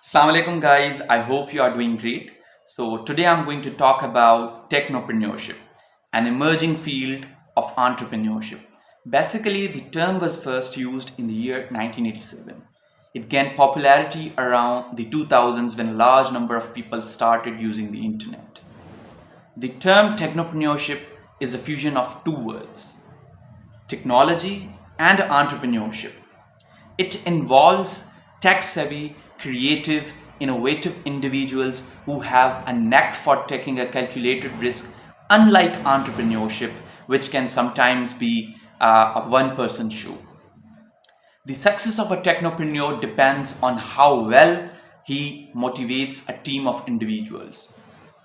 Assalamu alaikum guys, I hope you are doing great. So today I'm going to talk about technopreneurship, an emerging field of entrepreneurship. Basically, the term was first used in the year 1987. It gained popularity around the 2000s when a large number of people started using the internet. The term technopreneurship is a fusion of two words, technology and entrepreneurship. It involves tech savvy, creative, innovative individuals who have a knack for taking a calculated risk, unlike entrepreneurship, which can sometimes be a one person show. The success of a technopreneur depends on how well he motivates a team of individuals.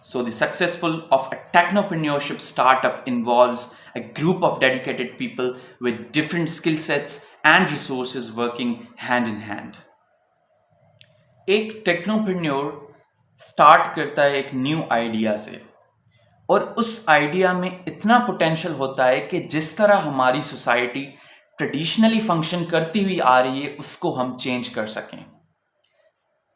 So the successful of a technopreneurship startup involves a group of dedicated people with different skill sets and resources working hand in hand. एक technopreneur start करता है एक new idea से और उस idea में इतना potential होता है कि जिस तरह हमारी सोसाइटी ट्रेडिशनली फंक्शन करती हुई आ रही है उसको हम चेंज कर सकें।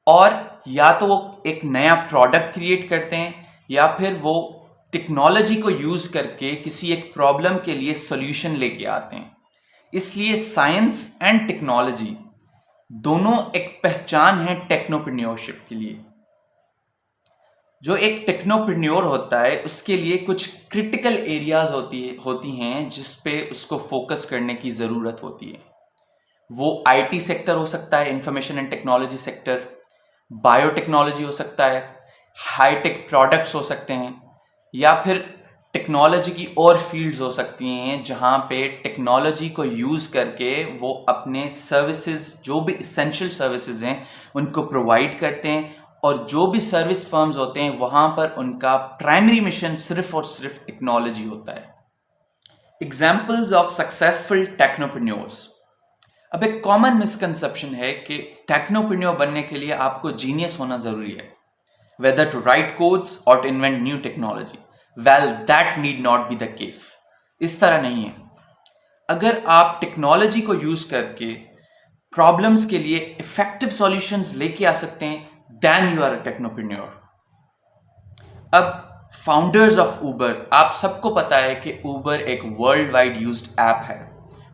और या तो वो एक नया प्रोडक्ट क्रिएट करते हैं या फिर वो टेक्नोलॉजी को यूज करके किसी एक प्रॉब्लम के लिए सॉल्यूशन लेके आते हैं। इसलिए साइंस एंड टेक्नोलॉजी दोनों एक पहचान है टेक्नोप्रेन्योरशिप के लिए। जो एक टेक्नोप्रेन्योर होता है उसके लिए कुछ क्रिटिकल एरियाज होती हैं जिस पे उसको फोकस करने की ज़रूरत होती है। वो आईटी सेक्टर हो सकता है, information and technology sector, biotechnology हो सकता है, हाईटेक प्रोडक्ट्स हो सकते हैं, या फिर टेक्नोलॉजी की और फील्ड्स हो सकती हैं जहाँ पे टेक्नोलॉजी को यूज़ करके वो अपने सर्विसेज, जो भी इसेंशियल सर्विसेज हैं उनको प्रोवाइड करते हैं। और जो भी सर्विस फर्म्स होते हैं वहाँ पर उनका प्राइमरी मिशन सिर्फ और सिर्फ टेक्नोलॉजी होता है। Examples of successful technopreneurs. अब एक कॉमन मिसकंसेप्शन है कि टेक्नोप्रेन्योर बनने के लिए आपको जीनियस होना ज़रूरी है, whether to write codes or to invent new technology. Well, that need not be the case. इस तरह नहीं है। अगर आप टेक्नोलॉजी को यूज करके प्रॉब्लम्स के लिए इफेक्टिव सॉल्यूशंस लेके आ सकते हैं, then you are a technopreneur. अब फाउंडर्स ऑफ ऊबर, आप सबको पता है कि ऊबर एक वर्ल्ड वाइड यूज्ड ऐप है।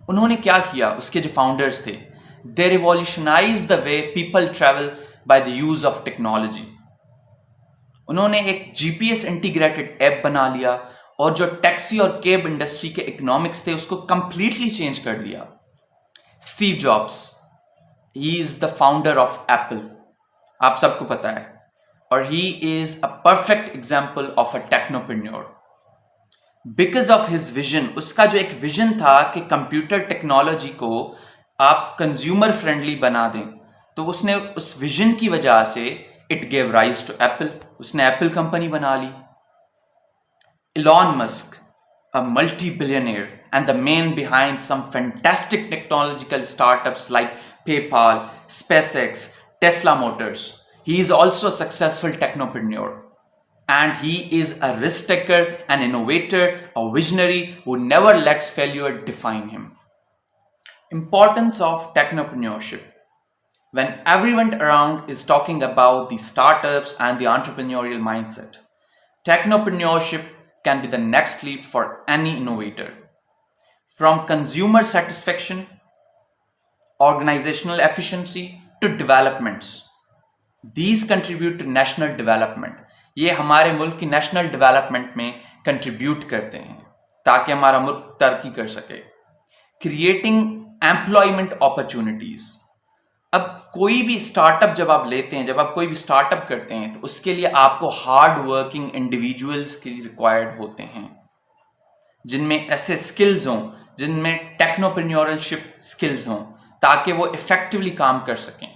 उन्होंने क्या किया, उसके जो फाउंडर्स थे, they revolutionize the way people travel by the use of technology. उन्होंने एक जीपीएस इंटीग्रेटेड ऐप बना लिया और जो टैक्सी और कैब इंडस्ट्री के इकोनॉमिक्स थे उसको कंप्लीटली चेंज कर दिया। Steve Jobs, he is the founder of Apple, आप सबको पता है, और he is a perfect example of a technopreneur because of his vision. उसका जो एक विजन था कि कंप्यूटर टेक्नोलॉजी को आप कंज्यूमर फ्रेंडली बना दें, तो उसने उस विजन की वजह से it gave rise to Apple, उसने एप्पल कंपनी बना ली। Elon Musk, a multi-billionaire and the man behind some fantastic technological startups like PayPal, SpaceX, Tesla Motors. He is also a successful technopreneur. And he is a risk taker, an innovator, a visionary who never lets failure define him. Importance of technopreneurship. When everyone around is talking about the startups and the entrepreneurial mindset, technopreneurship can be the next leap for any innovator. From consumer satisfaction, organizational efficiency to developments, these contribute to national development. ये हमारे मुल्क की national development में contribute करते हैं ताकि हमारा मुल्क तरक्की कर सके। Creating employment opportunities. अब कोई भी स्टार्टअप जब आप लेते हैं, जब आप कोई भी स्टार्टअप करते हैं, तो उसके लिए आपको हार्ड वर्किंग इंडिविजुअल्स के रिक्वायर्ड होते हैं जिनमें ऐसे स्किल्स हों, जिनमें टेक्नोप्रेन्योरशिप स्किल्स हों, ताकि वो इफेक्टिवली काम कर सकें।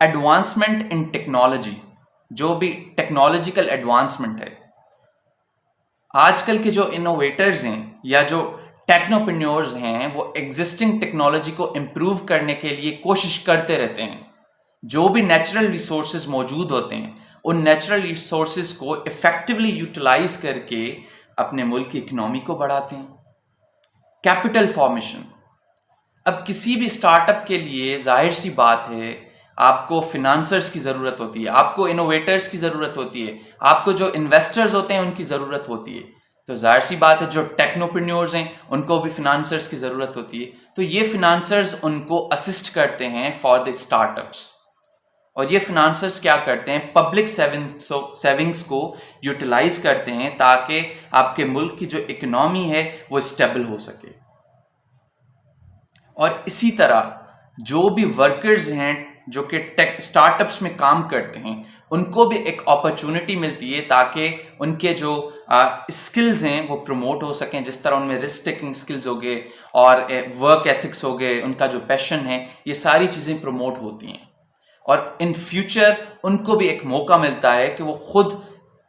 एडवांसमेंट इन टेक्नोलॉजी, जो भी टेक्नोलॉजिकल एडवांसमेंट है, आजकल के जो इनोवेटर्स हैं या जो टेक्नोप्रेन्योर्स हैं वो एग्जिस्टिंग टेक्नोलॉजी को इम्प्रूव करने के लिए कोशिश करते रहते हैं। जो भी नेचुरल रिसोर्सेज मौजूद होते हैं उन नेचुरल रिसोर्सेज को इफेक्टिवली यूटिलाइज करके अपने मुल्क की इकोनॉमी को बढ़ाते हैं। Capital formation. अब किसी भी स्टार्टअप के लिए जाहिर सी बात है आपको फिनांसर्स की ज़रूरत होती है, आपको इनोवेटर्स की ज़रूरत होती है, आपको जो इन्वेस्टर्स होते हैं उनकी ज़रूरत होती है। तो ज़ाहिर सी बात है जो टेक्नोप्रेन्योर्स हैं उनको भी फिनांसर्स की ज़रूरत होती है। तो ये फिनांसर्स उनको असिस्ट करते हैं फॉर द स्टार्टअप्स। और ये फिनांसर्स क्या करते हैं, पब्लिक सेविंग्स को यूटिलाइज करते हैं ताकि आपके मुल्क की जो इकोनॉमी है वो स्टेबल हो सके। और इसी तरह जो भी वर्कर्स हैं जो कि टेक स्टार्टअप्स में काम करते हैं उनको भी एक अपॉर्चुनिटी मिलती है ताकि उनके जो स्किल्स हैं वो प्रमोट हो सकें। जिस तरह उनमें रिस्क टेकिंग स्किल्स हो गए और वर्क एथिक्स हो गए, उनका जो पैशन है, ये सारी चीज़ें प्रमोट होती हैं। और इन फ्यूचर उनको भी एक मौका मिलता है कि वो खुद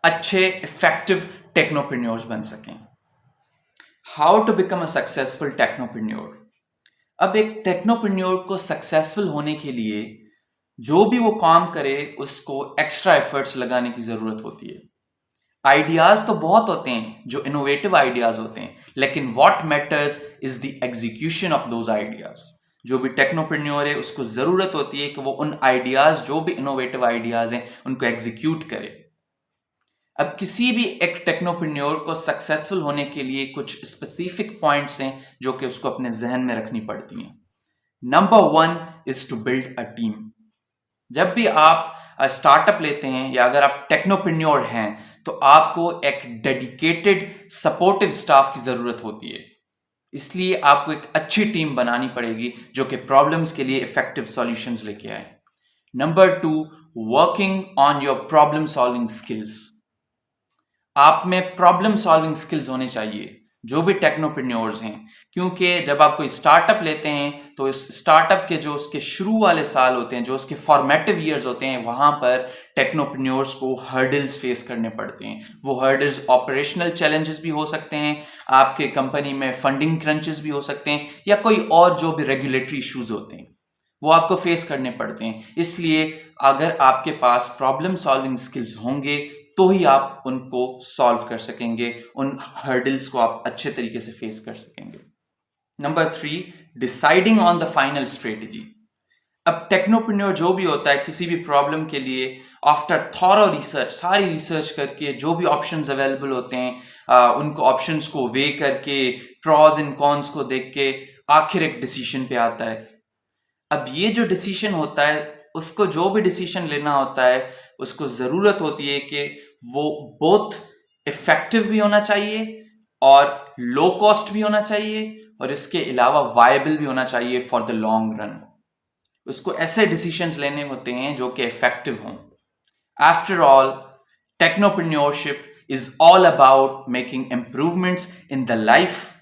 अच्छे इफेक्टिव टेक्नोप्रेन्योर्स बन सकें। How to become a successful technopreneur. अब एक टेक्नोप्रेन्योर को सक्सेसफुल होने के लिए जो भी वो काम करे उसको एक्स्ट्रा एफर्ट्स लगाने की जरूरत होती है। आइडियाज तो बहुत होते हैं जो इनोवेटिव आइडियाज होते हैं, लेकिन what matters is the execution of those ideas. जो भी टेक्नोप्रेन्योर है उसको जरूरत होती है कि वो उन आइडियाज, जो भी इनोवेटिव आइडियाज हैं, उनको एग्जीक्यूट करे। अब किसी भी एक टेक्नोप्रेन्योर को सक्सेसफुल होने के लिए कुछ स्पेसिफिक पॉइंट्स हैं जो कि उसको अपने जहन में रखनी पड़ती हैं। Number 1 is to build a team. जब भी आप स्टार्टअप लेते हैं या अगर आप टेक्नोप्रेन्योर हैं तो आपको एक डेडिकेटेड सपोर्टिव स्टाफ की जरूरत होती है। इसलिए आपको एक अच्छी टीम बनानी पड़ेगी जो कि प्रॉब्लम्स के लिए इफेक्टिव सॉल्यूशंस लेके आए। Number 2, working on your problem solving skills. आप में प्रॉब्लम सॉल्विंग स्किल्स होने चाहिए जो भी टेक्नोप्रेन्योर्स हैं, क्योंकि जब आप कोई स्टार्टअप लेते हैं तो इस स्टार्टअप के जो उसके शुरू वाले साल होते हैं, जो उसके फॉर्मेटिव ईयर्स होते हैं, वहां पर टेक्नोप्रेन्योर्स को हर्डल्स फेस करने पड़ते हैं। वो हर्डल्स ऑपरेशनल चैलेंजेस भी हो सकते हैं, आपके कंपनी में फंडिंग क्रंचेस भी हो सकते हैं, या कोई और जो भी रेगुलेटरी इश्यूज होते हैं वो आपको फेस करने पड़ते हैं। इसलिए अगर आपके पास प्रॉब्लम सॉल्विंग स्किल्स होंगे तो ही आप उनको सॉल्व कर सकेंगे, उन हर्डल्स को आप अच्छे तरीके से फेस कर सकेंगे। Number 3, deciding on the final strategy. अब टेक्नोप्रेन्योर जो भी होता है किसी भी प्रॉब्लम के लिए आफ्टर थॉरो रिसर्च, सारी रिसर्च करके जो भी ऑप्शंस अवेलेबल होते हैं उनको ऑप्शंस को वे करके, प्रॉज एंड कॉन्स को देख के आखिर एक डिसीजन पे आता है। अब ये जो डिसीजन होता है, उसको जो भी डिसीजन लेना होता है उसको जरूरत होती है कि वो बोथ इफेक्टिव भी होना चाहिए और लो कॉस्ट भी होना चाहिए और इसके अलावा वायबल भी होना चाहिए फॉर द लॉन्ग रन। उसको ऐसे डिसीजंस लेने होते हैं जो कि इफेक्टिव हों। After all, technopreneurship is all about making improvements in the life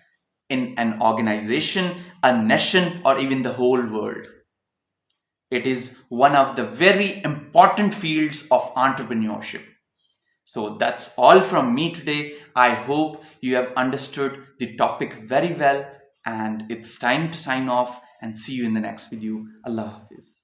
in an organization, a nation, or even the whole world. It is one of the very important fields of entrepreneurship. So that's all from me today. I hope you have understood the topic very well, and it's time to sign off and see you in the next video. Allah Hafiz.